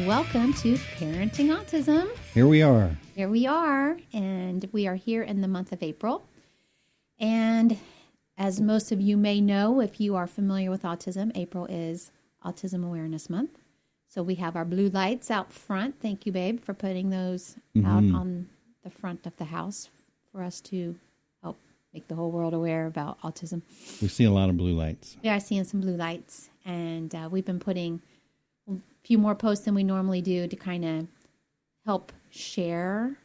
Welcome to Parenting Autism. Here we are. Here we are, and we are here in the month of April. And as most of you may know, if you are familiar with autism, April is Autism Awareness Month. So we have our blue lights out front. Thank you, babe, for putting those out on the front of the house for us to help make the whole world aware about autism. We see a lot of blue lights. Yeah, I'm seeing some blue lights, and we've been putting a few more posts than we normally do to kind of help share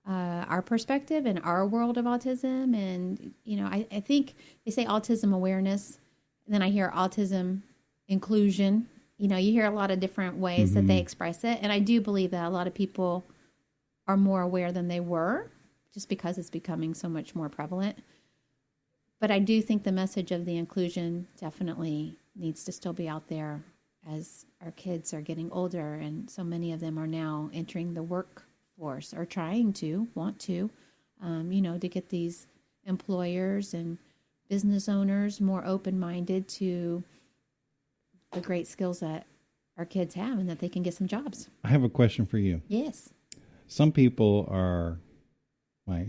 our perspective and our world of autism. And, you know, I think they say autism awareness, and then I hear autism inclusion. You know, you hear a lot of different ways that they express it. And I do believe that a lot of people are more aware than they were just because it's becoming so much more prevalent. But I do think the message of the inclusion definitely needs to still be out there as our kids are getting older, and so many of them are now entering the workforce or want to, to get these employers and business owners more open-minded to the great skills that our kids have and that they can get some jobs. I have a question for you. Yes. Some people are,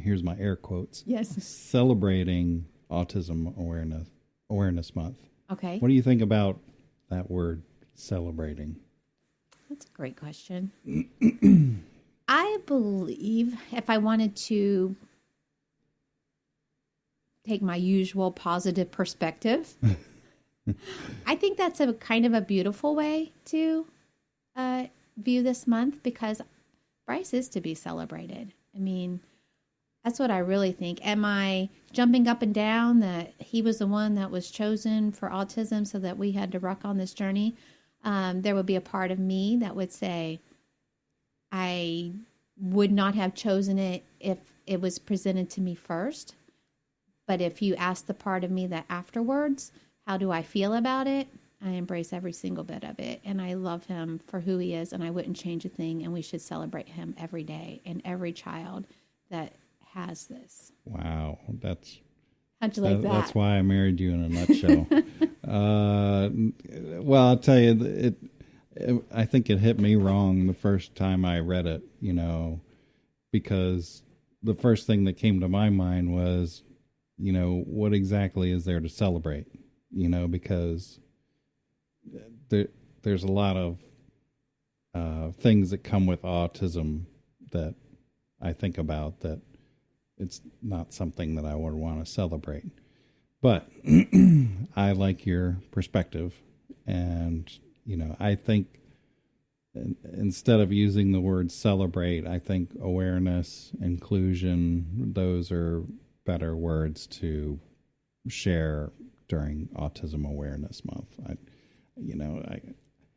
here's my air quotes, celebrating Autism Awareness Month. Okay. What do you think about that word, celebrating? That's a great question. I believe if I wanted to take my usual positive perspective, I think that's a kind of a beautiful way to view this month, because Bryce is to be celebrated. I mean, that's what I really think. Am I jumping up and down that he was the one that was chosen for autism so that we had to rock on this journey? There would be a part of me that would say I would not have chosen it if it was presented to me first. But if you ask the part of me that afterwards, how do I feel about it? I embrace every single bit of it. And I love him for who he is, and I wouldn't change a thing. And we should celebrate him every day and every child that has this. Wow. How'd you like that? That's why I married you in a nutshell. Well, I'll tell you, I think it hit me wrong the first time I read it, because the first thing that came to my mind was, what exactly is there to celebrate? Because there's a lot of things that come with autism that I think about that it's not something that I would want to celebrate. But I like your perspective. And, I think instead of using the word celebrate, I think awareness, inclusion, those are better words to share during Autism Awareness Month.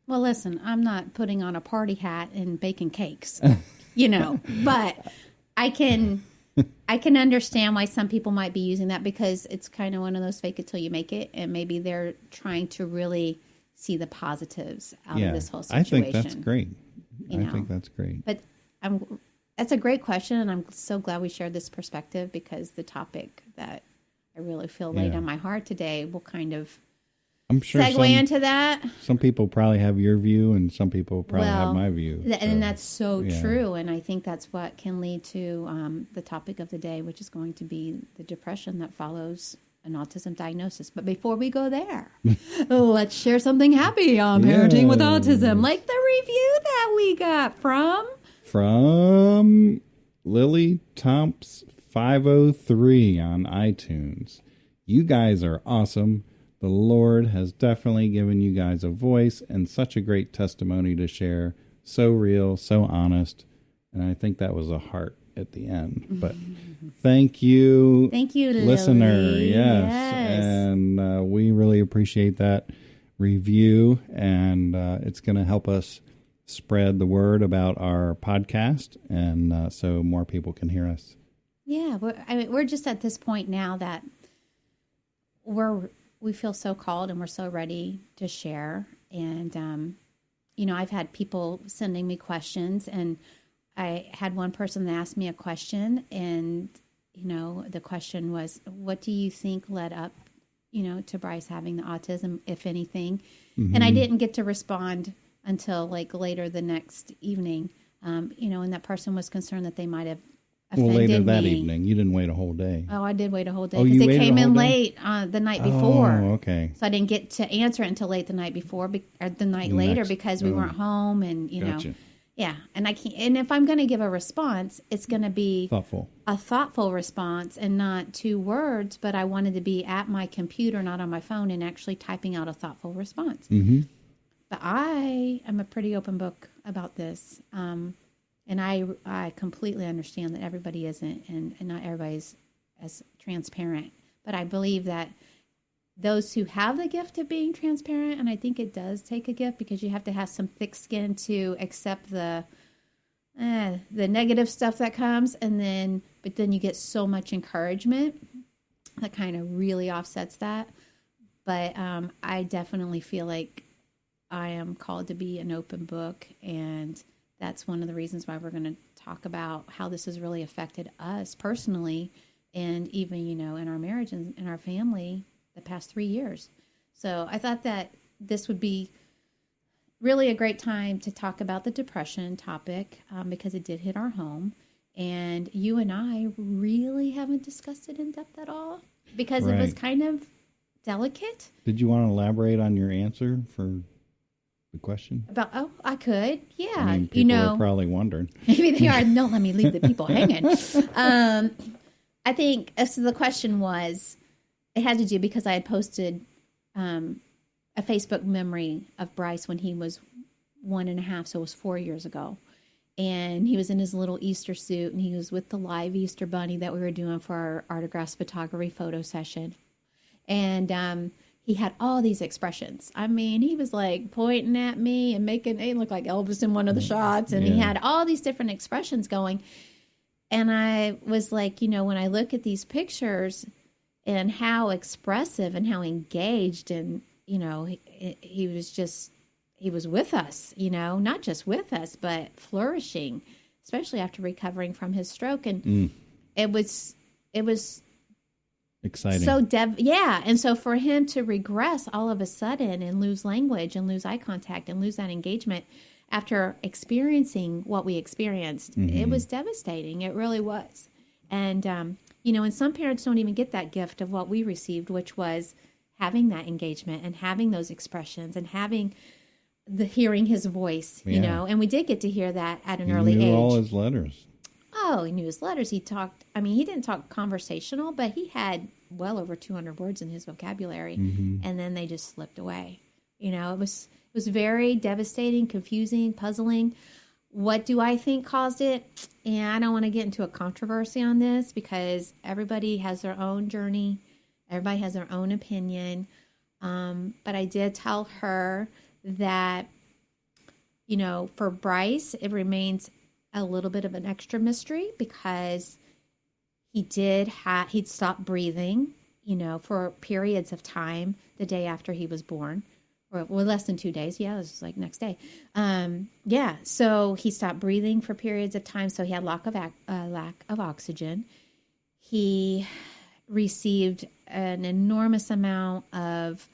Well, listen, I'm not putting on a party hat and baking cakes, but I can understand why some people might be using that, because it's kind of one of those fake it till you make it, and maybe they're trying to really see the positives out of this whole situation. I think that's great. I think that's great. But that's a great question, and I'm so glad we shared this perspective, because the topic that I really feel laid on my heart today will kind of segue into that. Some people probably have your view, and some people probably have my view. And that's so true. And I think that's what can lead to the topic of the day, which is going to be the depression that follows an autism diagnosis. But before we go there, let's share something happy on Parenting with Autism, like the review that we got from Lily Tomps 503 on iTunes. You guys are awesome. The Lord has definitely given you guys a voice and such a great testimony to share. So real, so honest. And I think that was a heart at the end. But thank you. Thank you, listener. Lily. Yes. And we really appreciate that review. And it's going to help us spread the word about our podcast. And so more people can hear us. Yeah, we're just at this point now that we feel so called and we're so ready to share. And I've had people sending me questions, and I had one person that asked me a question, and the question was, "What do you think led up, to Bryce having the autism, if anything?" And I didn't get to respond until like later the next evening. And that person was concerned that they might have offended later that me. evening. You didn't wait a whole day. Oh, I did wait a whole day Oh, because you they waited came a whole in day? late the night before. Oh, okay. So I didn't get to answer it until late the night before, or the night later, Next- because we oh. weren't home, and Gotcha. yeah. And I can't. And if I'm going to give a response, it's going to be Thoughtful. a thoughtful response and not 2 words. But I wanted to be at my computer, not on my phone, and actually typing out a thoughtful response. Mm-hmm. But I am a pretty open book about this. And I completely understand that everybody isn't, and not everybody's as transparent. But I believe that those who have the gift of being transparent, and I think it does take a gift, because you have to have some thick skin to accept the negative stuff that comes, but then you get so much encouragement that kind of really offsets that. But I definitely feel like I am called to be an open book, and that's one of the reasons why we're going to talk about how this has really affected us personally, and even, in our marriage and in our family the past 3 years. So I thought that this would be really a great time to talk about the depression topic, because it did hit our home. And you and I really haven't discussed it in depth at all, because it was Right. kind of delicate. Did you want to elaborate on your answer for the question? I could. Yeah. I mean, people are probably wondering. Maybe they are. Don't let me leave the people hanging. I think so the question was, it had to do because I had posted a Facebook memory of Bryce when he was 1.5, so it was 4 years ago. And he was in his little Easter suit, and he was with the live Easter bunny that we were doing for our Artographs photography photo session. And he had all these expressions. I mean, he was like pointing at me and making it look like Elvis in one of the shots. And he had all these different expressions going. And I was like, when I look at these pictures and how expressive and how engaged, and, he was with us, not just with us, but flourishing, especially after recovering from his stroke. And it was exciting. So and so for him to regress all of a sudden and lose language and lose eye contact and lose that engagement after experiencing what we experienced, it was devastating. It really was. And and some parents don't even get that gift of what we received, which was having that engagement and having those expressions and having hearing his voice, and we did get to hear that at an early knew age. all his letters. Oh, he knew his letters. He talked, he didn't talk conversational, but he had well over 200 words in his vocabulary. And then they just slipped away. It was very devastating, confusing, puzzling. What do I think caused it? And I don't want to get into a controversy on this, because everybody has their own journey. Everybody has their own opinion. But I did tell her that, for Bryce, it remains a little bit of an extra mystery, because he'd stopped breathing, for periods of time the day after he was born, or less than 2 days. Yeah, it was like next day. So he stopped breathing for periods of time. So he had lack of oxygen. He received an enormous amount of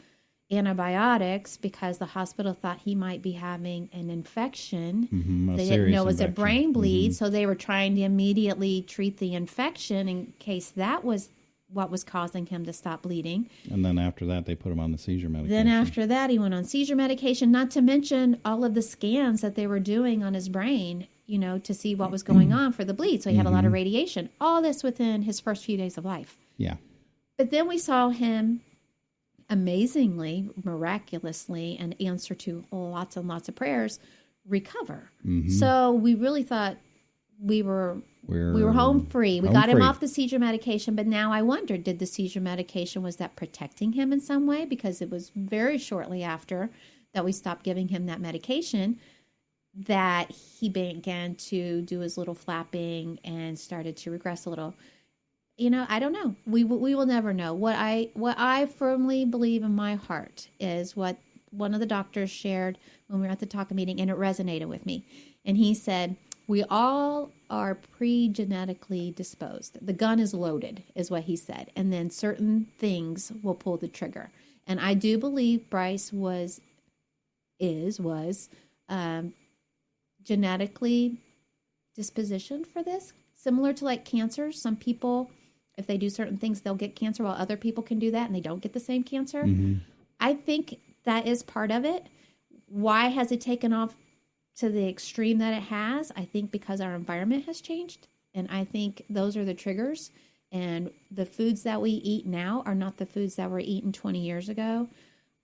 antibiotics because the hospital thought he might be having an infection. They didn't know it was a brain bleed, so they were trying to immediately treat the infection in case that was what was causing him to stop bleeding. And then after that, they put him on the seizure medication. Then after that, he went on seizure medication, not to mention all of the scans that they were doing on his brain, to see what was going on for the bleed. So he had a lot of radiation. All this within his first few days of life. Yeah. But then we saw him amazingly, miraculously, and answer to lots and lots of prayers, recover. So we really thought we were home free. We got him off the seizure medication, but now I wondered, did the seizure medication, was that protecting him in some way? Because it was very shortly after that we stopped giving him that medication that he began to do his little flapping and started to regress a little. I don't know. We will never know. What I firmly believe in my heart is what one of the doctors shared when we were at the talk meeting, and it resonated with me. And he said, we all are pre-genetically disposed. The gun is loaded, is what he said. And then certain things will pull the trigger. And I do believe Bryce was genetically dispositioned for this. Similar to like cancer. Some people, if they do certain things, they'll get cancer, while other people can do that and they don't get the same cancer. Mm-hmm. I think that is part of it. Why has it taken off to the extreme that it has? I think because our environment has changed. And I think those are the triggers. And the foods that we eat now are not the foods that were eaten 20 years ago.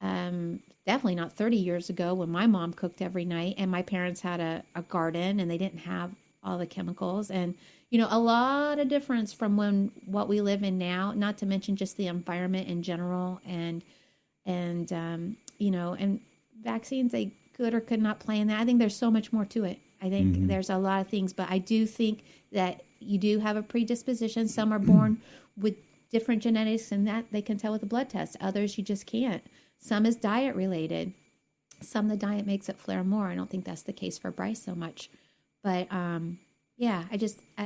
Definitely not 30 years ago when my mom cooked every night and my parents had a garden and they didn't have all the chemicals. And, a lot of difference from what we live in now, not to mention just the environment in general. And vaccines, they could or could not play in that. I think there's so much more to it. I think there's a lot of things, but I do think that you do have a predisposition. Some are born with different genetics, and that they can tell with a blood test. Others, you just can't. Some is diet related. Some the diet makes it flare more. I don't think that's the case for Bryce so much. But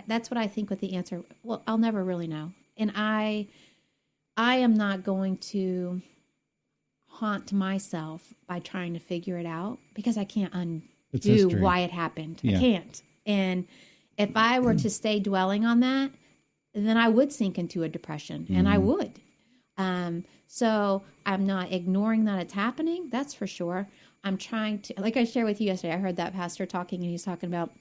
that's what I think with the answer. Well, I'll never really know. And I am not going to haunt myself by trying to figure it out, because I can't undo why it happened. Yeah. I can't. And if I were to stay dwelling on that, then I would sink into a depression, and I would. So I'm not ignoring that it's happening. That's for sure. I'm trying to, like I shared with you yesterday, I heard that pastor talking, and he's talking about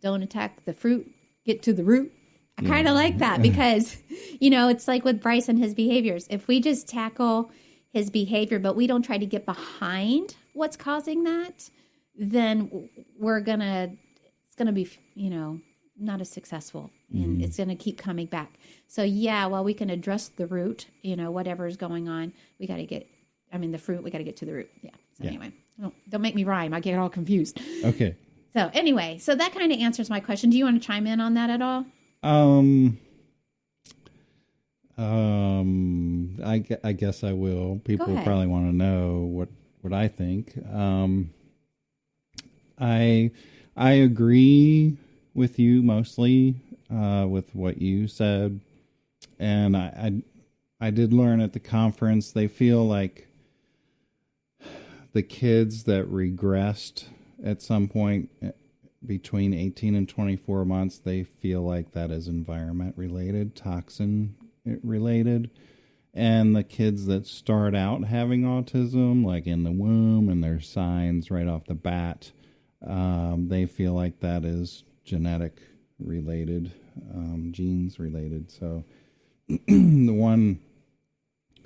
don't attack the fruit, get to the root. I kind of like that because, it's like with Bryce and his behaviors. If we just tackle his behavior, but we don't try to get behind what's causing that, then it's going to be, not as successful, and it's going to keep coming back. So while we can address the root, whatever is going on, we got to get, the fruit, we got to get to the root. Yeah. So anyway, don't make me rhyme. I get all confused. Okay. So anyway, so that kind of answers my question. Do you want to chime in on that at all? I guess I will. People probably want to know what I think. I agree with you mostly with what you said, and I did learn at the conference they feel like the kids that regressed at some point between 18 and 24 months, they feel like that is environment related, toxin related. And the kids that start out having autism, like in the womb, and there's signs right off the bat, they feel like that is genetic related, genes related. So the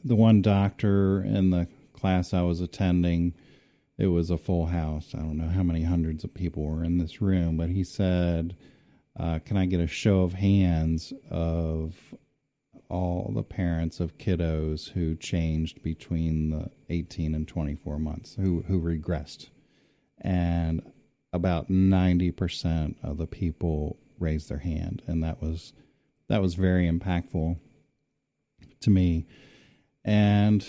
one doctor in the class I was attending, it was a full house. I don't know how many hundreds of people were in this room, but he said, can I get a show of hands of all the parents of kiddos who changed between the 18 and 24 months, who regressed? And about 90% of the people raised their hand. And that was very impactful to me. And,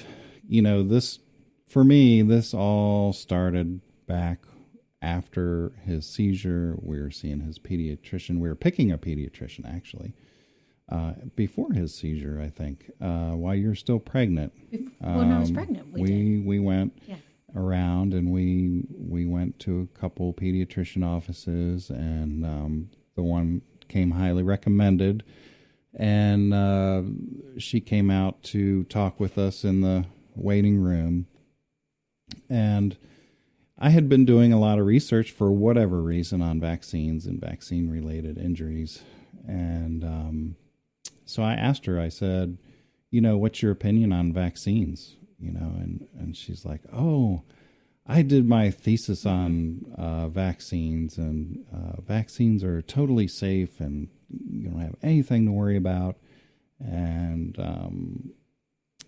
this, for me, this all started back after his seizure. We were seeing his pediatrician. We were picking a pediatrician, actually, before his seizure, I think, while you're still pregnant. When I was pregnant, we went around, and we went to a couple pediatrician offices, and the one came highly recommended. And she came out to talk with us in the waiting room. And I had been doing a lot of research for whatever reason on vaccines and vaccine-related injuries. And so I asked her, I said, what's your opinion on vaccines? And she's like, oh, I did my thesis on vaccines, and vaccines are totally safe, and you don't have anything to worry about. And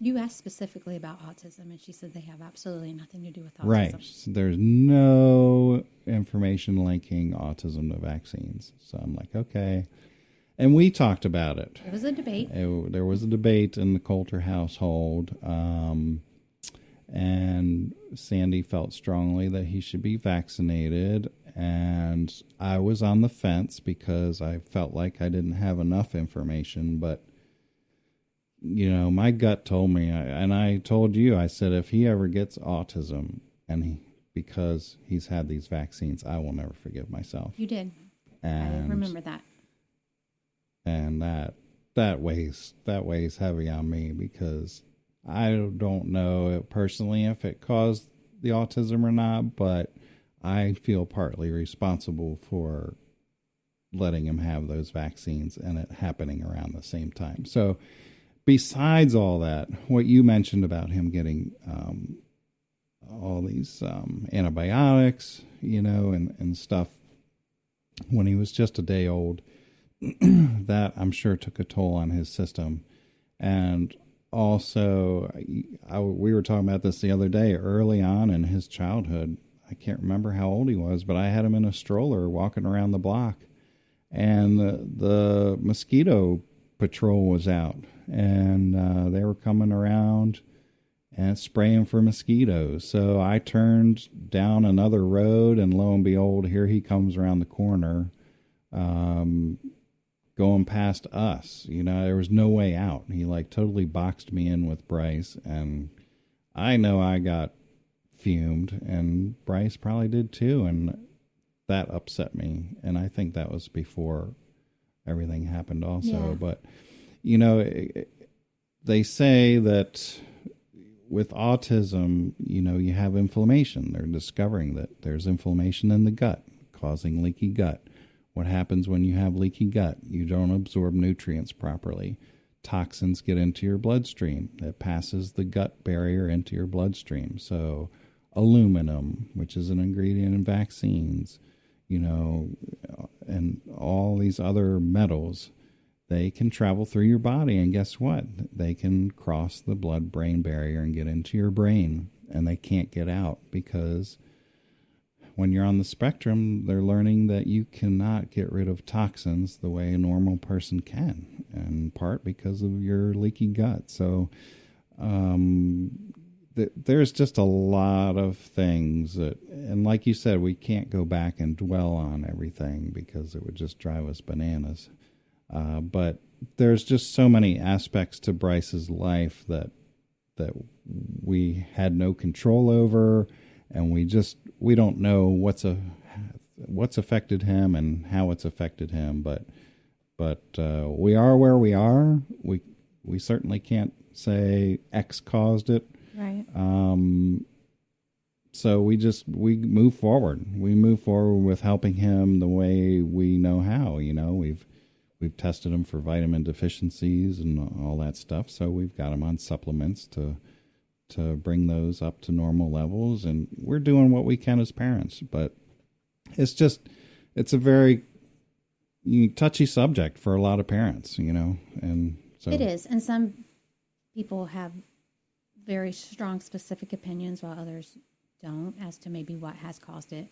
you asked specifically about autism, and she said they have absolutely nothing to do with autism. Right. So there's no information linking autism to vaccines. So I'm like, okay. And we talked about it. It was a debate. There was a debate in the Coulter household, and Sandy felt strongly that he should be vaccinated, and I was on the fence because I felt like I didn't have enough information, but my gut told me, and I told you, I said, if he ever gets autism because he's had these vaccines, I will never forgive myself. You did. And I remember that. And that weighs heavy on me because I don't know personally if it caused the autism or not, but I feel partly responsible for letting him have those vaccines and it happening around the same time. So besides all that, what you mentioned about him getting all these antibiotics, and stuff when he was just a day old, that I'm sure took a toll on his system. And also, we were talking about this the other day, early on in his childhood. I can't remember how old he was, but I had him in a stroller walking around the block, and the mosquito patrol was out, and they were coming around and spraying for mosquitoes. So I turned down another road, and lo and behold, here he comes around the corner, going past us. There was no way out. He totally boxed me in with Bryce, and I know I got fumed, and Bryce probably did too, and that upset me. And I think that was before everything happened also. Yeah. But they say that with autism, you have inflammation. They're discovering that there's inflammation in the gut causing leaky gut. What happens when you have leaky gut? You don't absorb nutrients properly. Toxins get into your bloodstream. It passes the gut barrier into your bloodstream. So aluminum, which is an ingredient in vaccines, and all these other metals, they can travel through your body. And guess what? They can cross the blood-brain barrier and get into your brain. And they can't get out because when you're on the spectrum, they're learning that you cannot get rid of toxins the way a normal person can, in part because of your leaky gut. So there's just a lot of things and like you said, we can't go back and dwell on everything because it would just drive us bananas. But there's just so many aspects to Bryce's life that we had no control over, and we don't know what's affected him and how it's affected him. But we are where we are. We certainly can't say X caused it. Right. So we move forward. We move forward with helping him the way we know how. We've tested him for vitamin deficiencies and all that stuff. So we've got him on supplements to bring those up to normal levels, and we're doing what we can as parents. But it's a very touchy subject for a lot of parents, and so it is. And some people have very strong specific opinions while others don't as to maybe what has caused it.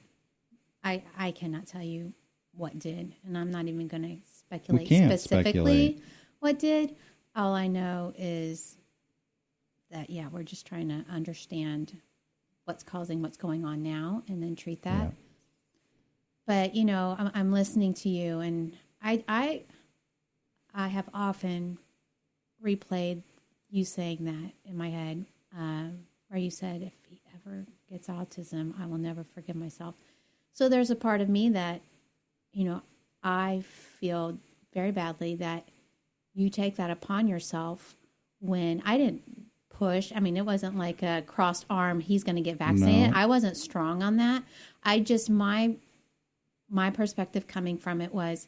I cannot tell you what did, and I'm not even going to speculate specifically what did. All I know is that, we're just trying to understand what's causing what's going on now and then treat that. Yeah. But, I'm listening to you, and I have often replayed you saying that in my head, where you said, if he ever gets autism, I will never forgive myself. So there's a part of me that, I feel very badly that you take that upon yourself when I didn't push. I mean, it wasn't like a crossed arm, he's going to get vaccinated. No. I wasn't strong on that. I just, my perspective coming from it was,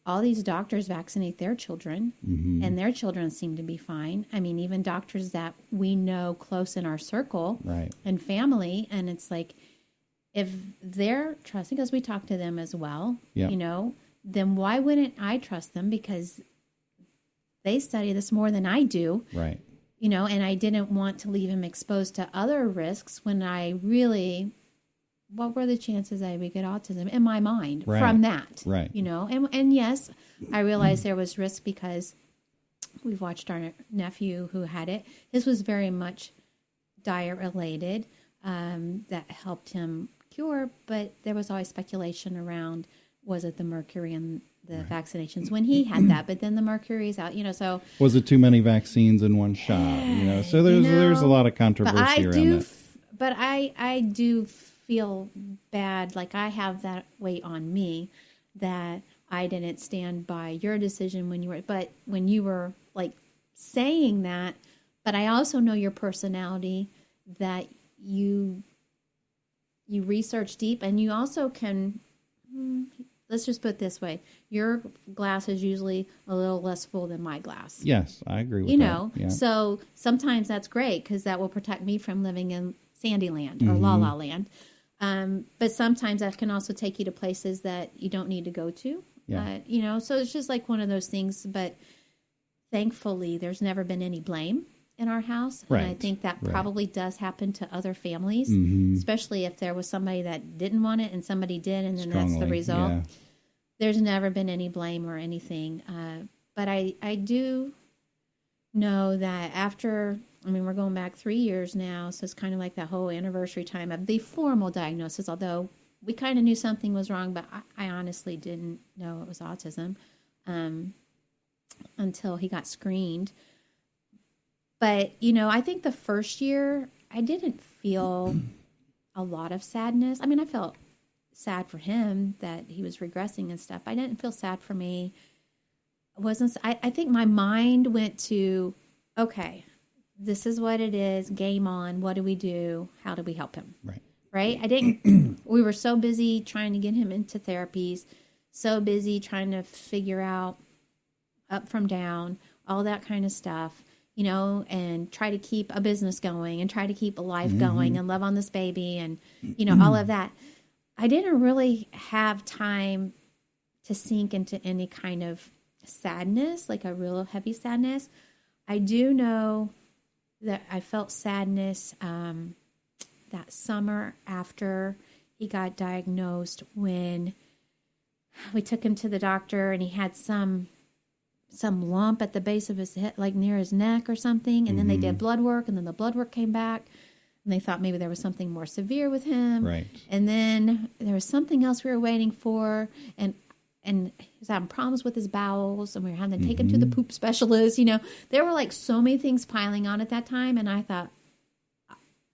all these doctors vaccinate their children, mm-hmm. and their children seem to be fine. I mean, even doctors that we know close in our circle, right. and family, and it's like, if they're trusting, because we talk to them as well, yep. Then why wouldn't I trust them? Because they study this more than I do. Right. And I didn't want to leave him exposed to other risks when I really what were the chances that I would get autism in my mind Right. from that? Right. You know, and yes, I realized there was risk because we've watched our nephew who had it. His was very much diet related that helped him cure, but there was always speculation around, was it the mercury and the vaccinations when he had that, but then the mercury's out, you know, so. Was it too many vaccines in one shot? You know, so there's a lot of controversy around that. But I do feel bad, like I have that weight on me that I didn't stand by your decision when you were like saying that, but I also know your personality, that you research deep, and you also can, let's just put it this way, your glass is usually a little less full than my glass. Yes, I agree with You that. know, Yeah. so sometimes that's great because that will protect me from living in Sandyland or La La Land. But sometimes that can also take you to places that you don't need to go to. Yeah. You know, so it's just like one of those things. But thankfully, there's never been any blame in our house. Right. And I think that Right. probably does happen to other families, Mm-hmm. especially if there was somebody that didn't want it and somebody did, and then that's the Strongly, result. yeah. There's never been any blame or anything. But I do know that after, I mean, we're going back 3 years now, so it's kind of like that whole anniversary time of the formal diagnosis, although we kind of knew something was wrong, but I honestly didn't know it was autism until he got screened. But, you know, I think the first year, I didn't feel a lot of sadness. I mean, I felt sad for him that he was regressing and stuff. I didn't feel sad for me. I think my mind went to, okay, this is what it is. Game on. What do we do? How do we help him? Right. Right? I didn't, we were so busy trying to get him into therapies, so busy trying to figure out up from down, all that kind of stuff, you know, and try to keep a business going and try to keep a life going and love on this baby and, you know, all of that. I didn't really have time to sink into any kind of sadness, like a real heavy sadness. I do know that I felt sadness that summer after he got diagnosed, when we took him to the doctor and he had some lump at the base of his head, like near his neck or something. And then they did blood work, and then the blood work came back, and they thought maybe there was something more severe with him. Right. And then there was something else we were waiting for, and he was having problems with his bowels, and we were having to take him to the poop specialist. You know, there were like so many things piling on at that time, and I thought,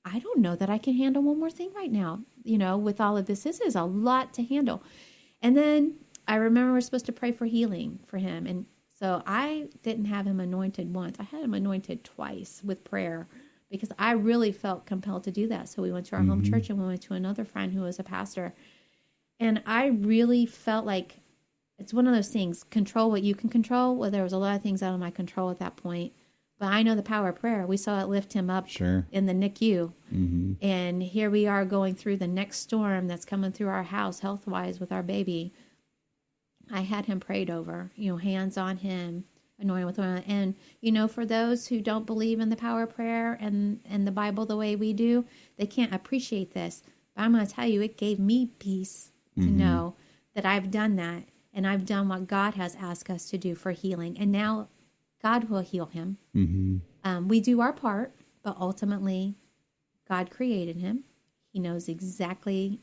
I don't know that I can handle one more thing right now. You know, with all of this is a lot to handle. And then I remember we're supposed to pray for healing for him, and so I didn't have him anointed once. I had him anointed twice with prayer because I really felt compelled to do that. So we went to our home church, and we went to another friend who was a pastor. And I really felt like it's one of those things, control what you can control. Well, there was a lot of things out of my control at that point. But I know the power of prayer. We saw it lift him up Sure. in the NICU. Mm-hmm. And here we are going through the next storm that's coming through our house health-wise with our baby. I had him prayed over, you know, hands on him, anointed with oil. And, you know, for those who don't believe in the power of prayer and the Bible the way we do, they can't appreciate this. But I'm going to tell you, it gave me peace to know that I've done that, and I've done what God has asked us to do for healing. And now God will heal him. Mm-hmm. We do our part, but ultimately God created him. He knows exactly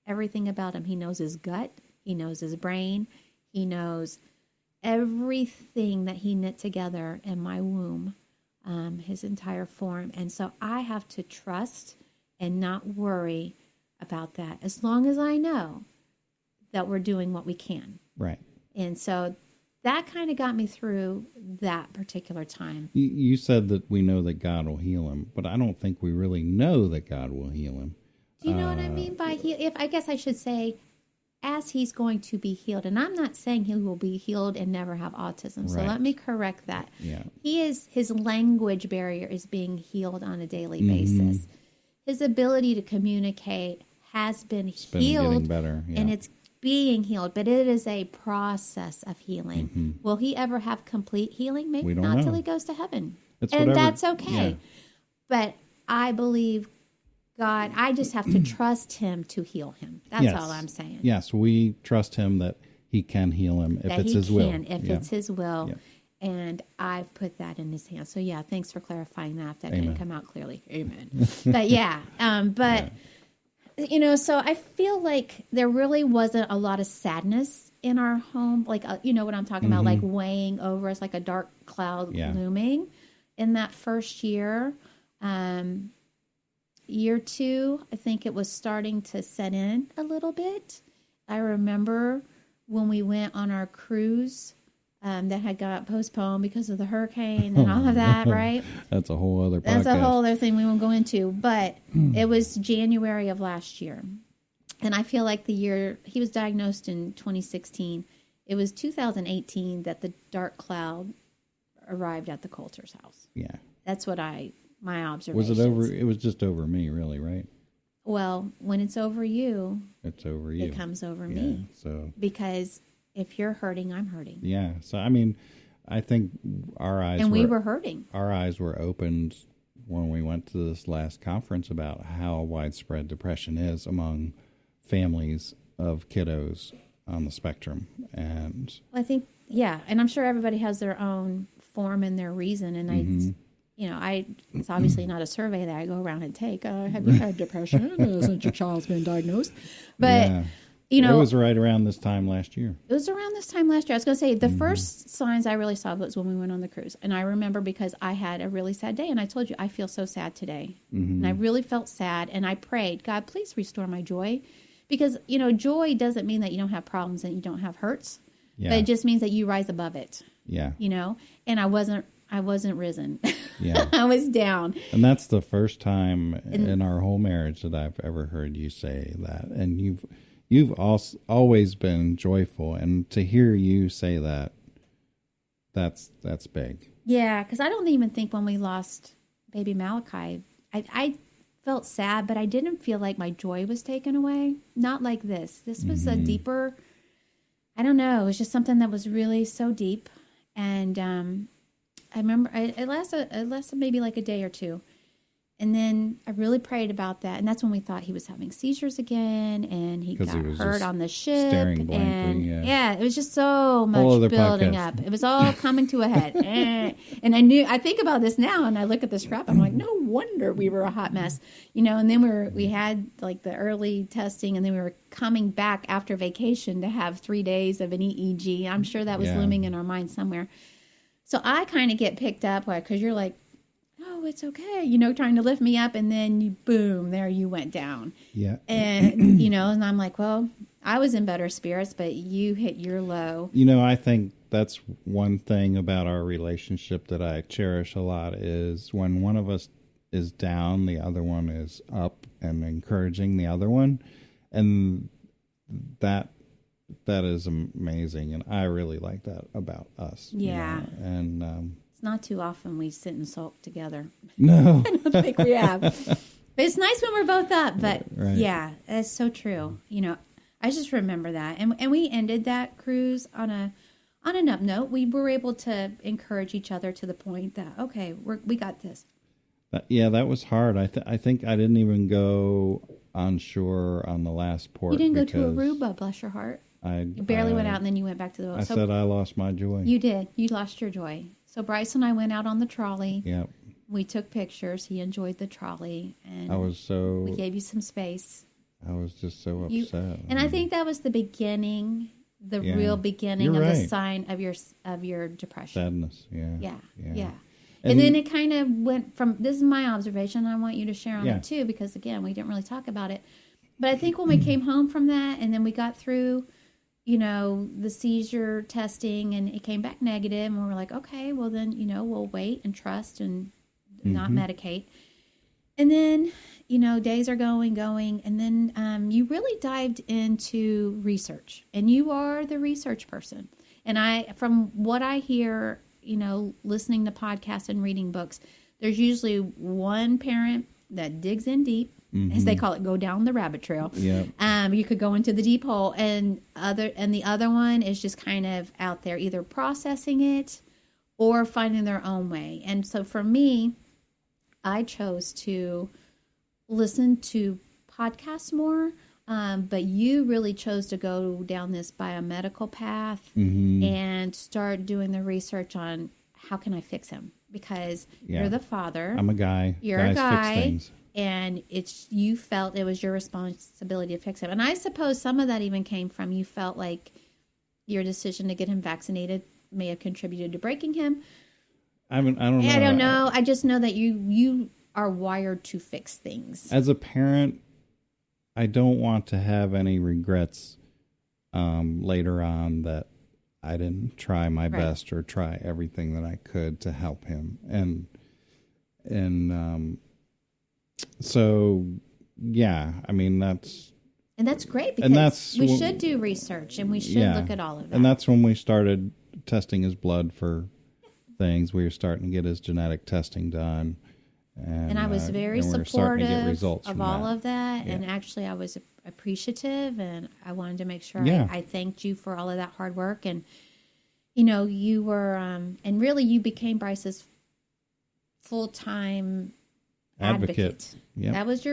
everything about him. He knows his gut. He knows his brain. He knows everything that he knit together in my womb, his entire form. And so I have to trust and not worry about that, as long as I know that we're doing what we can. Right. And so that kind of got me through that particular time. You said that we know that God will heal him, but I don't think we really know that God will heal him. Do you know what I mean by heal? If I guess I should say, as he's going to be healed, and I'm not saying he will be healed and never have autism. So Right. let me correct that. Yeah. His language barrier is being healed on a daily basis. His ability to communicate has been It's been healed, getting better. Yeah. and it's being healed, but it is a process of healing. Will he ever have complete healing? Maybe We don't not know. till he goes to heaven. It's And whatever- that's okay. yeah. But I believe God, I just have to trust him to heal him. That's Yes. all I'm saying. Yes, we trust him that he can heal him if That it's he his can, will. if Yeah. it's his will. Yeah. And I've put that in his hands. So yeah, thanks for clarifying that. If that Amen. didn't come out clearly. Amen. But yeah, you know, so I feel like there really wasn't a lot of sadness in our home. Like, you know what I'm talking about? Like weighing over us like a dark cloud Yeah. looming in that first year. Year 2, I think it was starting to set in a little bit. I remember when we went on our cruise that had got postponed because of the hurricane and all of that, right? That's a whole other podcast. That's a whole other thing we won't go into. But it was January of last year. And I feel like the year he was diagnosed in 2016, it was 2018 that the dark cloud arrived at the Coulter's house. Yeah. That's what my Was observations. it over? It was just over me, really, right? Well, when it's over you, It's over you. it comes over Yeah. me. So Because if you're hurting, I'm hurting. yeah. So I mean, I think our eyes And we were hurting. our eyes were opened when we went to this last conference about how widespread depression is among families of kiddos on the spectrum. And I think, yeah, and I'm sure everybody has their own form and their reason. And it's obviously not a survey that I go around and take. Have you had depression since your child's been diagnosed? But, yeah, you know, it was right around this time last year. it was around this time last year. I was going to say the first signs I really saw was when we went on the cruise. And I remember because I had a really sad day. And I told you, I feel so sad today. And I really felt sad. And I prayed, God, please restore my joy. Because, you know, joy doesn't mean that you don't have problems and you don't have hurts. Yeah. But it just means that you rise above it, Yeah. you know. And I wasn't risen. Yeah. I was down. And that's the first time in our whole marriage that I've ever heard you say that. And you've always been joyful, and to hear you say that, that's big. Yeah, because I don't even think when we lost baby Malachi, I felt sad, but I didn't feel like my joy was taken away. Not like this. This was a deeper, I don't know, it was just something that was really so deep. And I remember it lasted maybe like a day or two. And then I really prayed about that. And that's when we thought he was having seizures again. And he 'Cause got he was hurt just on the ship. staring blankly, And yeah. it was just so Whole much other building podcast. up. It was all coming to a head. And I think about this now and I look at the scrap. I'm like, no wonder we were a hot mess. You know, and then we had like the early testing, and then we were coming back after vacation to have 3 days of an EEG. I'm sure that was Yeah. looming in our minds somewhere. So I kind of get picked up because you're like, oh, it's okay, you know, trying to lift me up, and then boom, there you went down. Yeah. And, you know, and I'm like, well, I was in better spirits, but you hit your low. You know, I think that's one thing about our relationship that I cherish a lot is when one of us is down, the other one is up and encouraging the other one. And that is amazing. And I really like that about us. you Yeah. know. And, It's not too often we sit and sulk together. no, I don't think we have. But it's nice when we're both up. But Right. yeah, that's so true. You know, I just remember that. And we ended that cruise on an up note. We were able to encourage each other to the point that, okay, we got this. that was hard. I think I didn't even go on shore on the last port. You didn't go to because Aruba, bless your heart. You You barely went out, and then you went back to the boat. I said I lost my joy. You did. You lost your joy. So Bryce and I went out on the trolley. Yep. We took pictures. He enjoyed the trolley, and I was we gave you some space. I was just so You- upset. And I think that was the beginning, the Yeah. real beginning You're of the right. sign of your depression. Sadness. Yeah. Yeah. And then it kind of went from, this is my observation. I want you to share on Yeah. it too, because again, we didn't really talk about it. But I think when we came home from that, and then we got through, you know, the seizure testing, and it came back negative, and we were like, okay, well then, you know, we'll wait and trust and not medicate. And then, you know, days are going, and then you really dived into research, and you are the research person. And from what I hear, you know, listening to podcasts and reading books, there's usually one parent that digs in deep, as they call it, go down the rabbit trail. Yeah. You could go into the deep hole, and the other one is just kind of out there, either processing it or finding their own way. And so for me, I chose to listened to podcasts more, but you really chose to go down this biomedical path and start doing the research on how can I fix him? Because you're the father. I'm a guy. You're Guys a guy. fix things. And you felt it was your responsibility to fix him. And I suppose some of that even came from you felt like your decision to get him vaccinated may have contributed to breaking him. I don't know. I don't know. I just know that you are wired to fix things. As a parent, I don't want to have any regrets later on that I didn't try my best or try everything that I could to help him. And so, yeah, I mean, that's great because we should do research and we should look at all of that. And that's when we started testing his blood for things. We were starting to get his genetic testing done. And I was very supportive of all of that. Yeah. And actually, I was appreciative and I wanted to make sure I thanked you for all of that hard work. And, you were, and really you became Bryce's full-time advocate. Yep. That was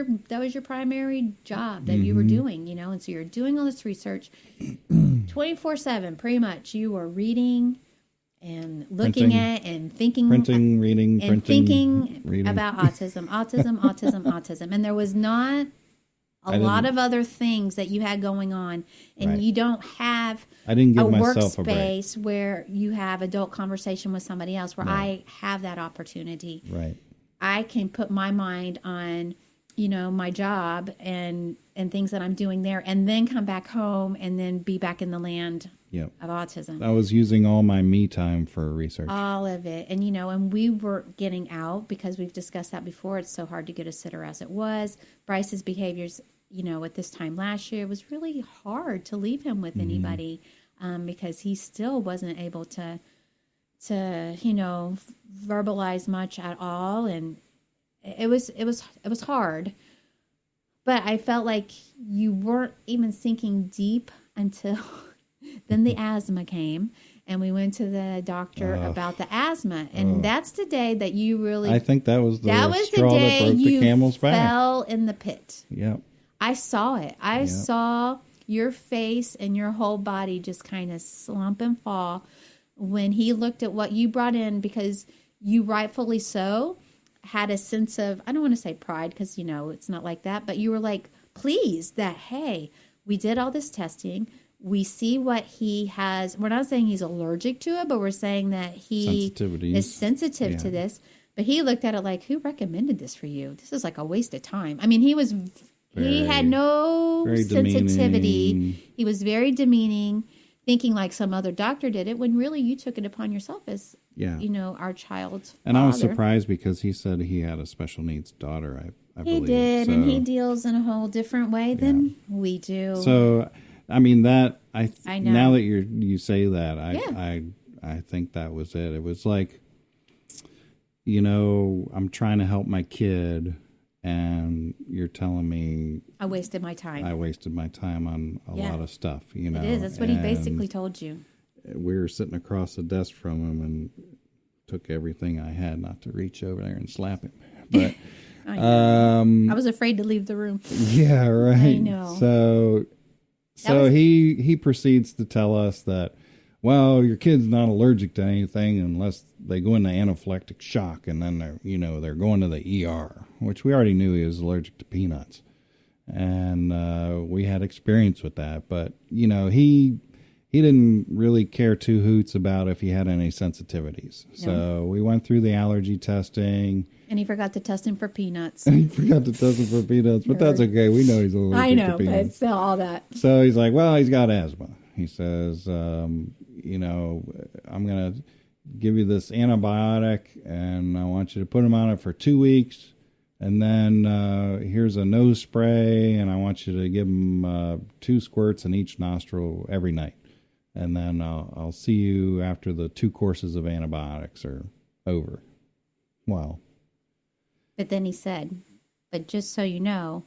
your primary job that you were doing, and so you're doing all this research 24/7, pretty much. You were reading and looking at and thinking, thinking about autism. And there was not a lot of other things that you had going on, and you don't have I didn't give a myself workspace where you have adult conversation with somebody else where I have that opportunity. Right. I can put my mind on, my job and things that I'm doing there, and then come back home and then be back in the land of autism. I was using all my me time for research. All of it. And, and we were getting out because we've discussed that before. It's so hard to get a sitter as it was. Bryce's behaviors, at this time last year, it was really hard to leave him with anybody because he still wasn't able to verbalize much at all, and it was hard. But I felt like you weren't even sinking deep until then the asthma came, and we went to the doctor about the asthma, and that's the day that you really. I think that was the straw that broke the camel's back. Fell in the pit. Yep. I saw it. I saw your face and your whole body just kind of slump and fall when he looked at what you brought in, because you rightfully so had a sense of, I don't want to say pride because, it's not like that, but you were like pleased that, hey, we did all this testing. We see what he has. We're not saying he's allergic to it, but we're saying that he is sensitive to this. But he looked at it like, who recommended this for you? This is like a waste of time. I mean, he had no sensitivity. Demeaning. He was very demeaning, thinking like some other doctor did it, when really you took it upon yourself as, our child's And father. I was surprised because he said he had a special needs daughter, I believe. He did, and he deals in a whole different way than we do. So, I mean, that, I know. Now that you say that, I think that was it. It was like, I'm trying to help my kid, and you're telling me I wasted my time. I wasted my time on a lot of stuff, It is. That's what he basically told you. We were sitting across the desk from him and took everything I had not to reach over there and slap him. But I was afraid to leave the room. Yeah, right. I know. So he proceeds to tell us that, well, your kid's not allergic to anything unless they go into anaphylactic shock, and then they're going to the ER, which we already knew he was allergic to peanuts, and we had experience with that. But he didn't really care two hoots about if he had any sensitivities. No. So we went through the allergy testing. And he forgot to test him for peanuts. But that's okay. We know he's allergic to peanuts. But still all that. So he's like, well, he's got asthma. He says, I'm going to give you this antibiotic, and I want you to put him on it for 2 weeks. And then here's a nose spray, and I want you to give him 2 squirts in each nostril every night. And then I'll see you after the 2 courses of antibiotics are over. Wow. But then he said, but just so you know,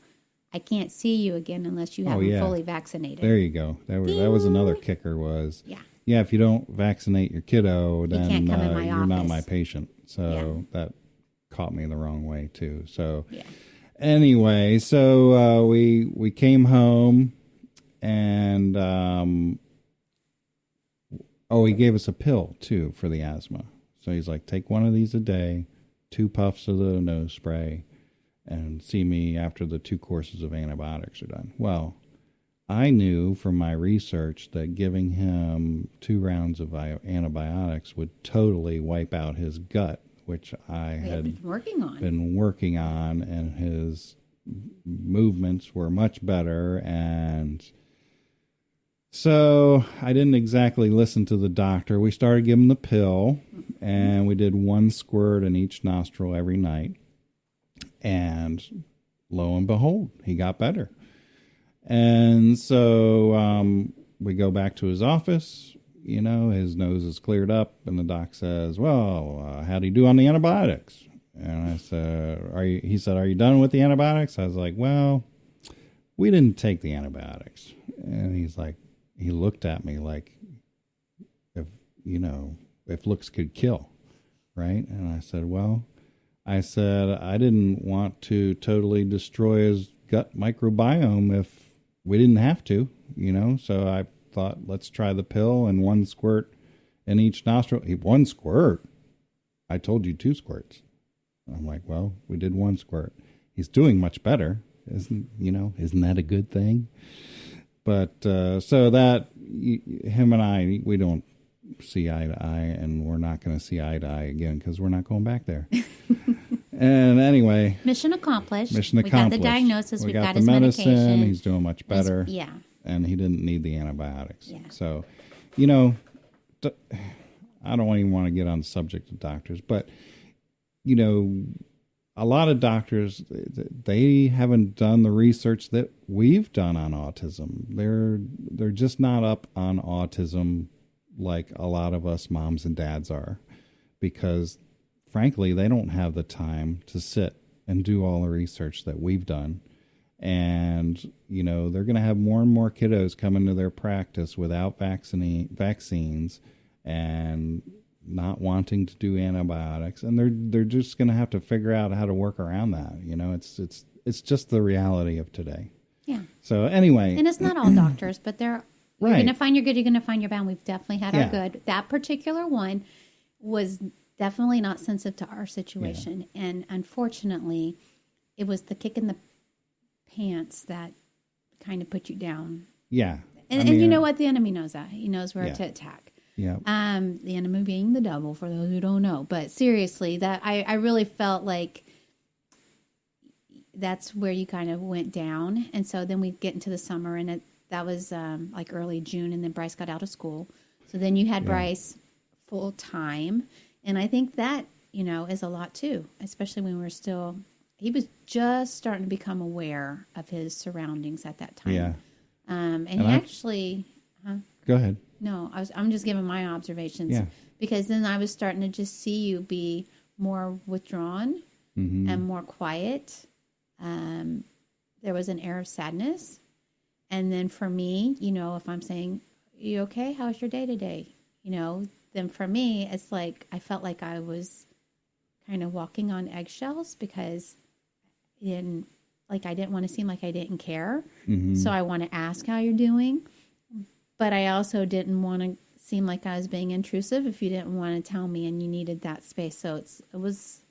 I can't see you again unless you have him fully vaccinated. There you go. That was another kicker was, if you don't vaccinate your kiddo, then you're not my patient. So that caught me the wrong way too. So, Anyway, so we came home, and he gave us a pill too for the asthma. So he's like, take one of these a day, 2 puffs of the nose spray, and see me after the 2 courses of antibiotics are done. Well, I knew from my research that giving him 2 rounds of antibiotics would totally wipe out his gut, which I had been working on, and his movements were much better. And so I didn't exactly listen to the doctor. We started giving the pill, and we did 1 squirt in each nostril every night. And lo and behold, he got better. And so we go back to his office. You know, his nose is cleared up, and the doc says, well, how'd he do on the antibiotics? And I said, he said, are you done with the antibiotics? I was like, well, we didn't take the antibiotics. And he's like, he looked at me like, if looks could kill, right? And I said, I didn't want to totally destroy his gut microbiome if we didn't have to, so I thought, let's try the pill and 1 squirt in each nostril. 1 squirt? I told you 2 squirts. I'm like, well, we did 1 squirt. He's doing much better. Isn't that a good thing? But so that him and I, we don't see eye to eye, and we're not going to see eye to eye again because we're not going back there. And anyway, mission accomplished. We got the diagnosis. We got the his medicine. medication. He's doing much better. Yeah. And he didn't need the antibiotics. Yeah. So, I don't even want to get on the subject of doctors, but, a lot of doctors, they haven't done the research that we've done on autism. They're just not up on autism like a lot of us moms and dads are, because frankly, they don't have the time to sit and do all the research that we've done. And, they're going to have more and more kiddos come into their practice without vaccines and not wanting to do antibiotics. And they're just going to have to figure out how to work around that. It's just the reality of today. Yeah. So anyway. And it's not all doctors, but you're right. going to find your good, you're going to find your bad. We've definitely had Yeah. our good. That particular one was definitely not sensitive to our situation. Yeah. And unfortunately, it was the kick in the pants that kind of put you down. Yeah. And you know what? The enemy knows that. He knows where to attack. Yeah. The enemy being the devil, for those who don't know. But seriously, that I really felt like that's where you kind of went down. And so then we get into the summer, and that was like early June, and then Bryce got out of school. So then you had Bryce full time. And I think that, is a lot too, especially when he was just starting to become aware of his surroundings at that time. Yeah. And he actually... Go ahead. No, I'm just giving my observations. Yeah. Because then I was starting to just see you be more withdrawn and more quiet. There was an air of sadness. And then for me, if I'm saying, you okay? How's your day today? Then for me, it's like I felt like I was kind of walking on eggshells because I didn't want to seem like I didn't care. Mm-hmm. So I want to ask how you're doing. But I also didn't want to seem like I was being intrusive if you didn't want to tell me and you needed that space. So it was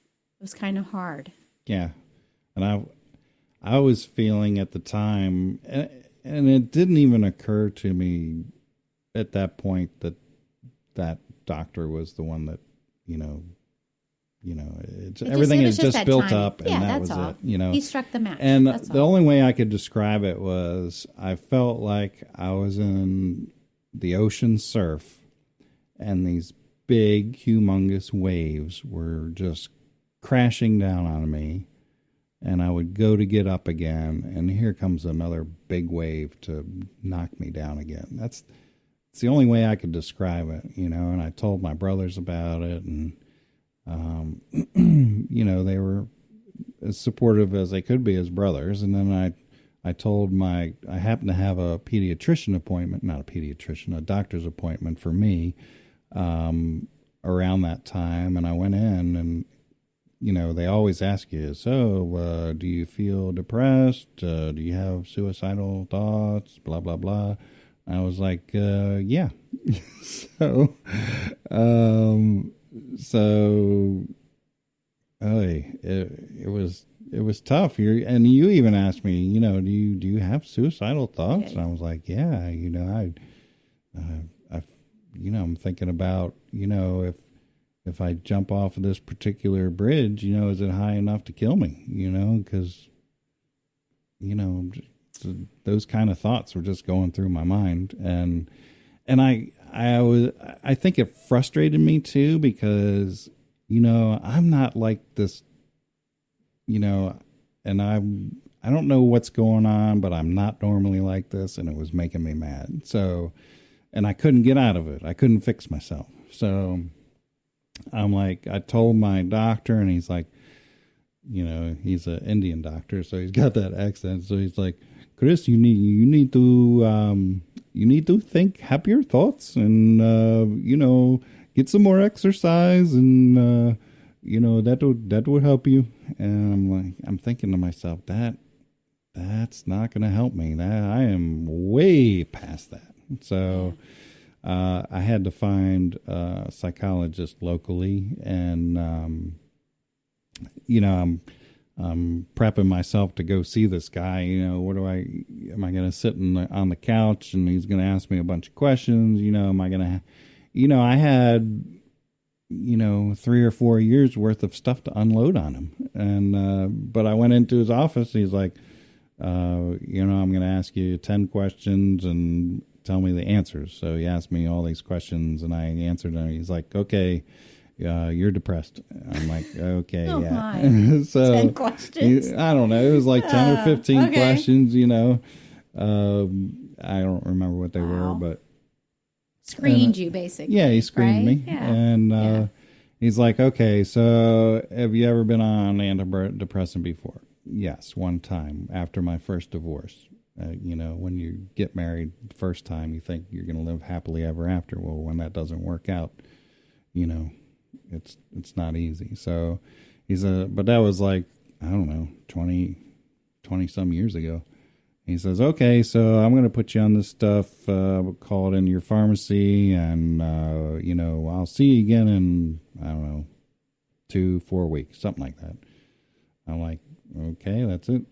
kind of hard. Yeah. And I was feeling at the time, and it didn't even occur to me at that point that doctor was the one that, everything is just built time. Up, and that was all. It. He struck the match. And the only way I could describe it was I felt like I was in the ocean surf, and these big, humongous waves were just crashing down on me, and I would go to get up again, and here comes another big wave to knock me down again. It's the only way I could describe it, and I told my brothers about it, and they were as supportive as they could be as brothers. And then I told I happened to have a pediatrician appointment, not a pediatrician, a doctor's appointment for me, around that time. And I went in, and they always ask you, so, do you feel depressed? Do you have suicidal thoughts? Blah, blah, blah. I was like, yeah. so, um, so, it was tough. And you even asked me, do you have suicidal thoughts? And I was like, yeah, I'm thinking about, if I jump off of this particular bridge, is it high enough to kill me? Because, those kind of thoughts were just going through my mind. And I think it frustrated me too, because, I'm not like this, and I don't know what's going on, but I'm not normally like this. And it was making me mad. So, and I couldn't get out of it. I couldn't fix myself. So I'm like, I told my doctor, and he's like, he's an Indian doctor, so he's got that accent. So he's like, Chris, you need to think happier thoughts, and get some more exercise, and that will help you. And I'm like, I'm thinking to myself, that's not going to help me. That I am way past that. So I had to find a psychologist locally, and I'm prepping myself to go see this guy. Am I going to sit on the couch and he's going to ask me a bunch of questions? Am I going to, I had, 3 or 4 years worth of stuff to unload on him. And, but I went into his office. He's like, I'm going to ask you 10 questions and tell me the answers. So he asked me all these questions and I answered them. He's like, okay, you're depressed. I'm like, okay, Oh, yeah. my. So 10 questions. I don't know. It was like 10 or 15 okay. questions, I don't remember what they were, but Screened you, basically. yeah, he screened right? me. Yeah. And he's like, okay, so have you ever been on antidepressant before? Yes, one time after my first divorce. When you get married the first time, you think you're going to live happily ever after. Well, when that doesn't work out, it's not easy. So but that was like, I don't know, 20 some years ago. He says, okay, so I'm going to put you on this stuff, call it into your pharmacy, and, I'll see you again in, I don't know, 2-4 weeks, something like that. I'm like, okay, that's it.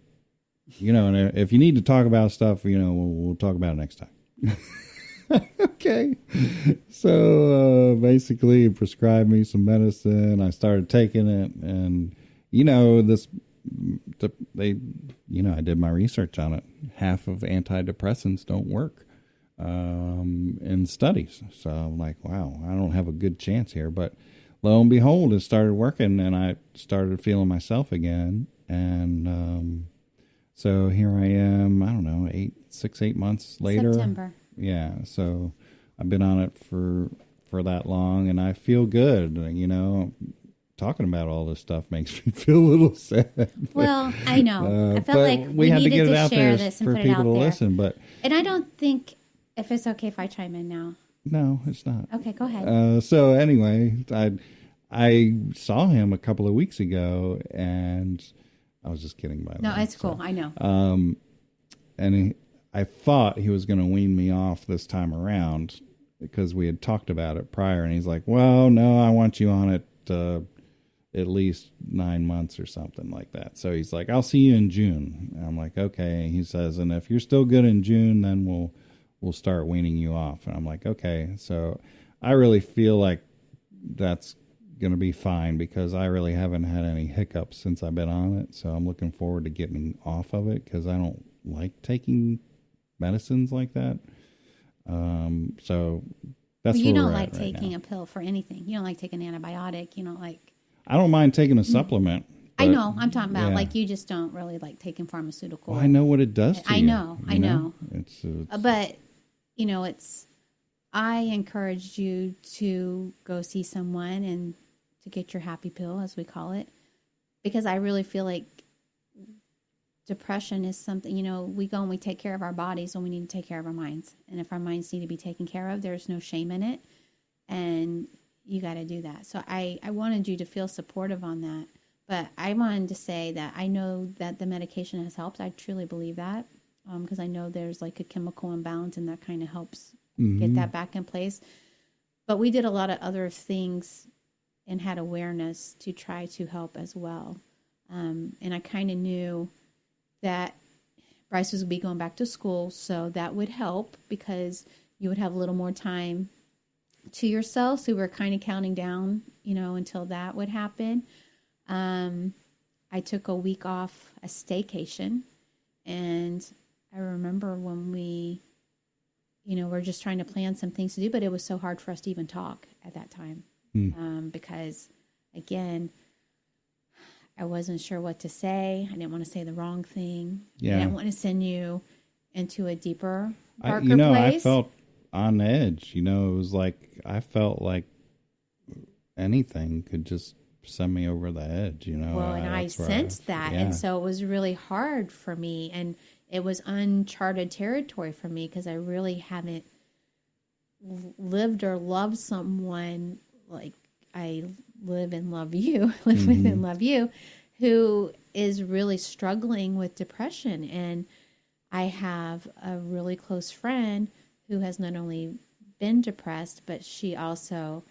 And if you need to talk about stuff, we'll talk about it next time. Okay. So, basically he prescribed me some medicine. I started taking it, and, I did my research on it. Half of antidepressants don't work, in studies. So I'm like, wow, I don't have a good chance here, but lo and behold, it started working, and I started feeling myself again. And, so here I am, I don't know, 8 months later. September. Yeah. So I've been on it for that long, and I feel good. Talking about all this stuff makes me feel a little sad. Well, I know. I felt like we had to needed get it to out share there this and for put it people out to there. listen. But And I don't think, if it's okay if I chime in now. no, it's not. Okay, go ahead. So anyway, I saw him a couple of weeks ago, and I was just kidding, by the way. No, it's cool. I know. And I thought he was going to wean me off this time around because we had talked about it prior. And he's like, well, no, I want you on it at least 9 months or something like that. So he's like, I'll see you in June. And I'm like, okay. He says, and if you're still good in June, then we'll start weaning you off. And I'm like, okay. So I really feel like that's going to be fine because I really haven't had any hiccups since I've been on it. So I'm looking forward to getting off of it because I don't like taking medicines like that. So that's you where don't we're like at right taking now. a pill for anything. You don't like taking an antibiotic. You don't like. I don't mind taking a supplement. I but, know. I'm talking about yeah. like you just don't really like taking pharmaceutical. Well, I know what it does to I you. know. I know. It's But it's. I encouraged you to go see someone and to get your happy pill, as we call it, because I really feel like depression is something, we go and we take care of our bodies when we need to take care of our minds. And if our minds need to be taken care of, there's no shame in it. And you got to do that. So I wanted you to feel supportive on that. But I wanted to say that I know that the medication has helped. I truly believe that because I know there's like a chemical imbalance and that kind of helps get that back in place. But we did a lot of other things and had awareness to try to help as well. And I kind of knew that Bryce was be going back to school, so that would help because you would have a little more time to yourself. So we were kind of counting down, until that would happen. I took a week off, a staycation, and I remember when we, we're just trying to plan some things to do, but it was so hard for us to even talk at that time. Because again, I wasn't sure what to say. I didn't want to say the wrong thing. Yeah. I didn't want to send you into a deeper, darker I place. felt on edge. It was like I felt like anything could just send me over the edge. Well, and I sensed that, and so it was really hard for me, and it was uncharted territory for me because I really haven't lived or loved someone like I live and love you, live with and love you, who is really struggling with depression. And I have a really close friend who has not only been depressed, but she also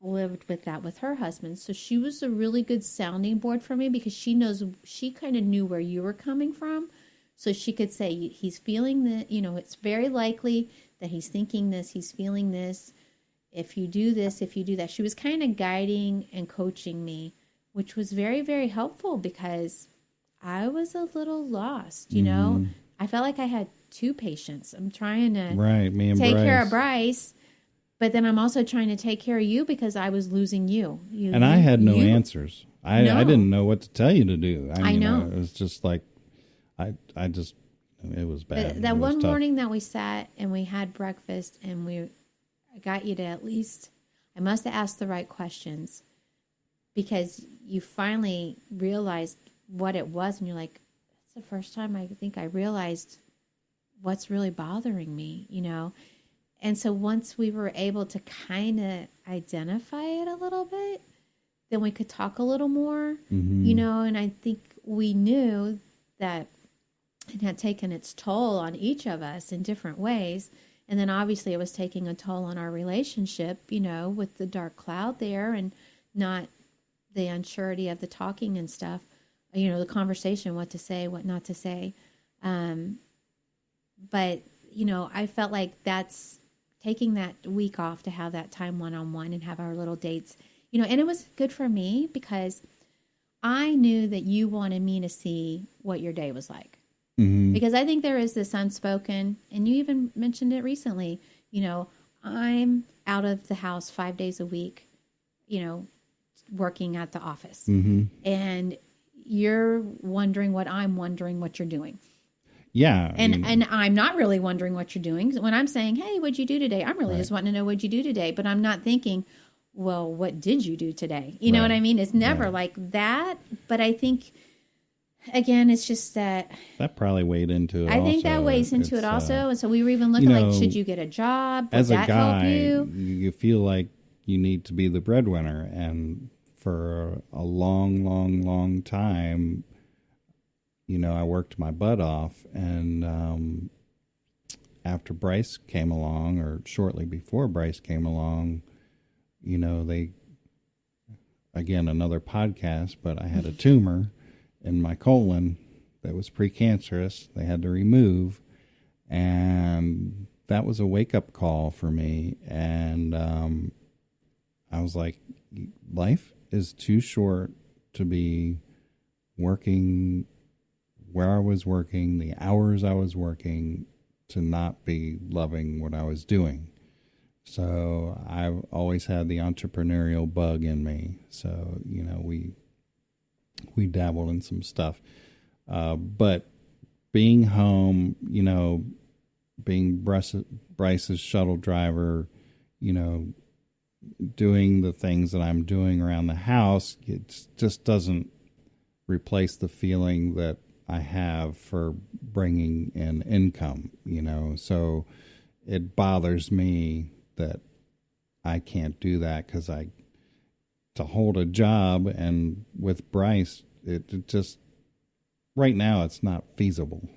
lived with that with her husband. So she was a really good sounding board for me because she kind of knew where you were coming from. So she could say, he's feeling that, it's very likely that he's thinking this, he's feeling this. If you do this, if you do that. She was kind of guiding and coaching me, which was very, very helpful because I was a little lost, I felt like I had two patients. I'm trying to me and take Bryce. care of Bryce, but then I'm also trying to take care of you because I was losing you. I had no answers. I didn't know what to tell you to do. I know. It was just like, it was bad. That one morning that we sat and we had breakfast and I got you to I must have asked the right questions because you finally realized what it was. And you're like, that's the first time I think I realized what's really bothering me, And so once we were able to kind of identify it a little bit, then we could talk a little more, and I think we knew that it had taken its toll on each of us in different ways. And then obviously it was taking a toll on our relationship, with the dark cloud there and not the unsurety of the talking and stuff, the conversation, what to say, what not to say. But, I felt like that's taking that week off to have that time one-on-one and have our little dates, and it was good for me because I knew that you wanted me to see what your day was like. Because I think there is this unspoken, and you even mentioned it recently, I'm out of the house 5 days a week, working at the office. And you're wondering what I'm wondering what you're doing. Yeah. And I'm not really wondering what you're doing. When I'm saying, hey, what'd you do today? I'm really just wanting to know what'd you do today. But I'm not thinking, well, what did you do today? You know what I mean? It's never like that. But I think, again, it's just that probably weighed into it. I think that weighs into it also. And so we were even looking like, should you get a job? Would as that a guy, help you? You feel like you need to be the breadwinner. And for a long, long, long time, I worked my butt off. And after Bryce came along, or shortly before Bryce came along, again, another podcast, but I had a tumor in my colon that was precancerous. They had to remove, and that was a wake-up call for me. And I was like, life is too short to be working where I was working, the hours I was working, to not be loving what I was doing. So I've always had the entrepreneurial bug in me. So, we dabbled in some stuff. But being home, being Bryce's shuttle driver, doing the things that I'm doing around the house, it just doesn't replace the feeling that I have for bringing in income, So it bothers me that I can't do that because I to hold a job, and with Bryce, it just right now it's not feasible.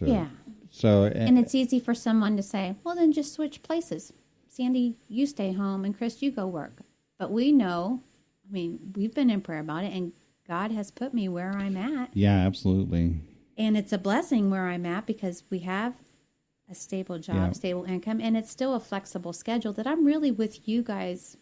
Yeah. So And it's easy for someone to say, well, then just switch places. Sandy, you stay home, and Chris, you go work. But we know, I mean, we've been in prayer about it, and God has put me where I'm at. Yeah, absolutely. And it's a blessing where I'm at because we have a stable job, stable income, and it's still a flexible schedule that I'm really with you guys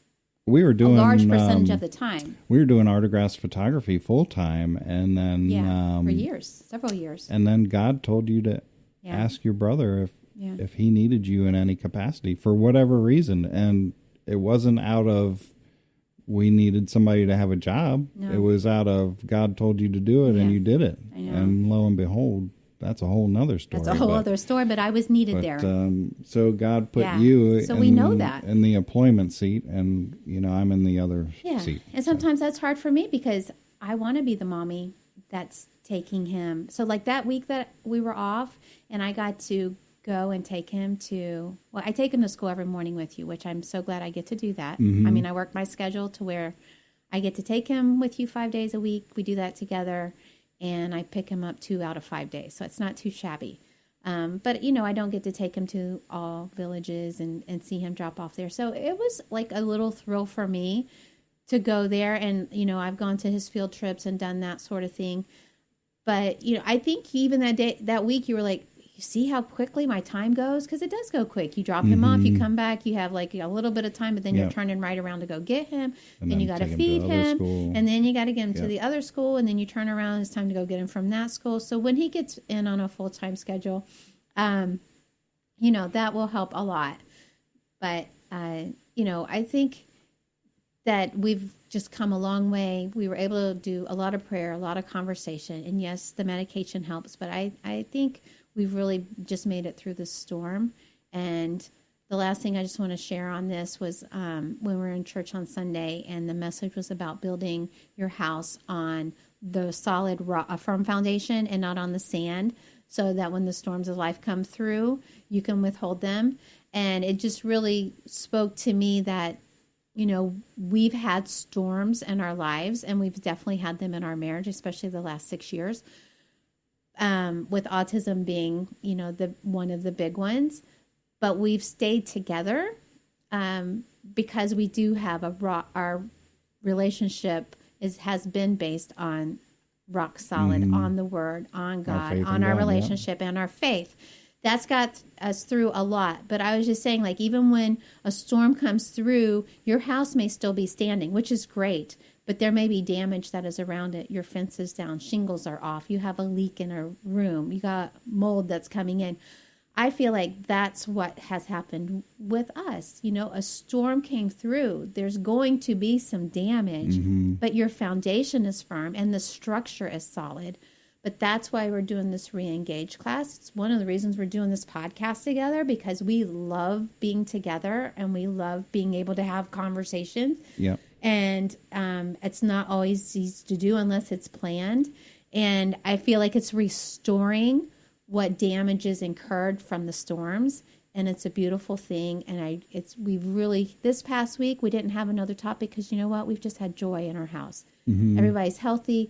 We were doing a large percentage of the time. We were doing autographs photography full time, and then for years, several years. And then God told you to ask your brother if he needed you in any capacity for whatever reason, and it wasn't out of we needed somebody to have a job. No. It was out of God told you to do it, and you did it. I know. And lo and behold, that's a whole nother story. That's a whole other story, but I was needed there. So God put you so we know that. In the employment seat, and, I'm in the other seat. And sometimes that's hard for me because I want to be the mommy that's taking him. So like that week that we were off and I got to go and take him I take him to school every morning with you, which I'm so glad I get to do that. Mm-hmm. I mean, I work my schedule to where I get to take him with you 5 days a week. We do that together. And I pick him up 2 out of 5 days. So it's not too shabby. But, I don't get to take him to all villages and see him drop off there. So it was like a little thrill for me to go there. And, I've gone to his field trips and done that sort of thing. But, I think even that week, you were like, you see how quickly my time goes? Because it does go quick. You drop him off, you come back, you have like a little bit of time, but then you're turning right around to go get him. And then you got to feed him. And then you got to get him to the other school. And then you turn around, it's time to go get him from that school. So when he gets in on a full-time schedule, that will help a lot. But, I think that we've just come a long way. We were able to do a lot of prayer, a lot of conversation. And yes, the medication helps, but I think we've really just made it through the storm. And the last thing I just want to share on this was when we were in church on Sunday, and the message was about building your house on the solid rock, a firm foundation, and not on the sand, so that when the storms of life come through, you can withhold them. And it just really spoke to me that, we've had storms in our lives, and we've definitely had them in our marriage, especially the last 6 years. With autism being, the one of the big ones, but we've stayed together because we do have our relationship has been based on rock solid, on the Word, on God, on our relationship and our faith. That's got us through a lot. But I was just saying, like, even when a storm comes through, your house may still be standing, which is great. But there may be damage that is around it. Your fence is down. Shingles are off. You have a leak in a room. You got mold that's coming in. I feel like that's what has happened with us. A storm came through. There's going to be some damage, but your foundation is firm and the structure is solid. But that's why we're doing this Re-Engage class. It's one of the reasons we're doing this podcast together, because we love being together and we love being able to have conversations. Yep. And it's not always easy to do unless it's planned. And I feel like it's restoring what damages incurred from the storms. And it's a beautiful thing. And we've really, this past week, we didn't have another topic because you know what? We've just had joy in our house. Mm-hmm. Everybody's healthy.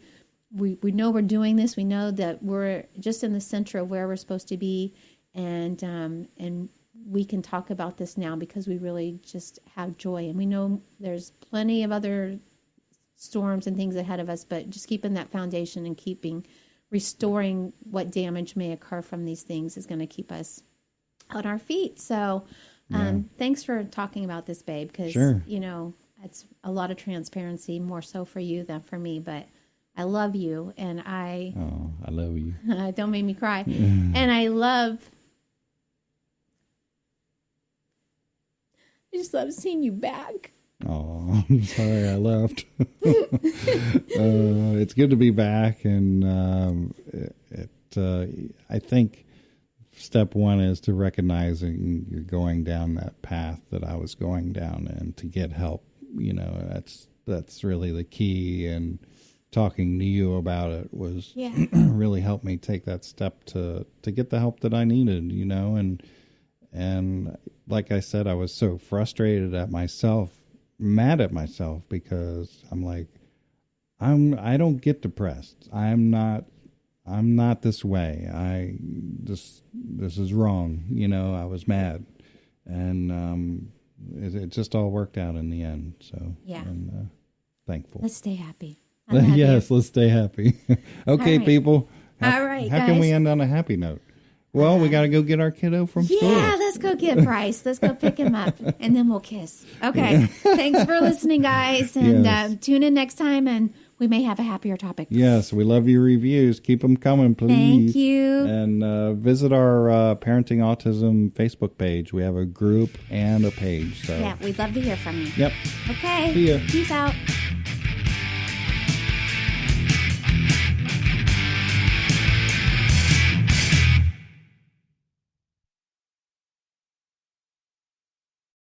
We know we're doing this. We know that we're just in the center of where we're supposed to be. And we can talk about this now because we really just have joy. And we know there's plenty of other storms and things ahead of us, but just keeping that foundation and restoring what damage may occur from these things is going to keep us on our feet. So thanks for talking about this, babe, because, it's a lot of transparency, more so for you than for me, but I love you, and I love you. Don't make me cry. And I just love seeing you back. Oh, I'm sorry I left. It's good to be back, and I think step one is to recognizing you're going down that path that I was going down, and to get help. That's really the key, and talking to you about it was really helped me take that step to get the help that I needed, and like I said, I was so frustrated at myself mad at myself because I'm like, I don't get depressed. I'm not this way. This is wrong. I was mad, and it just all worked out in the end. So Yeah. and thankful. Let's stay happy. I love Yes, you. let's stay happy. Okay, right. people. All right, How can we guys. end on a happy note? Well, we got to go get our kiddo from school. Yeah, let's go get Bryce. Let's go pick him up, and then we'll kiss. Okay. Thanks for listening, guys, and Yes. tune in next time, and we may have a happier topic. Yes, we love your reviews. Keep them coming, please. Thank you. And visit our Parenting Autism Facebook page. We have a group and a page. So Yeah, we'd love to hear from you. Yep. Okay. See ya. Peace out.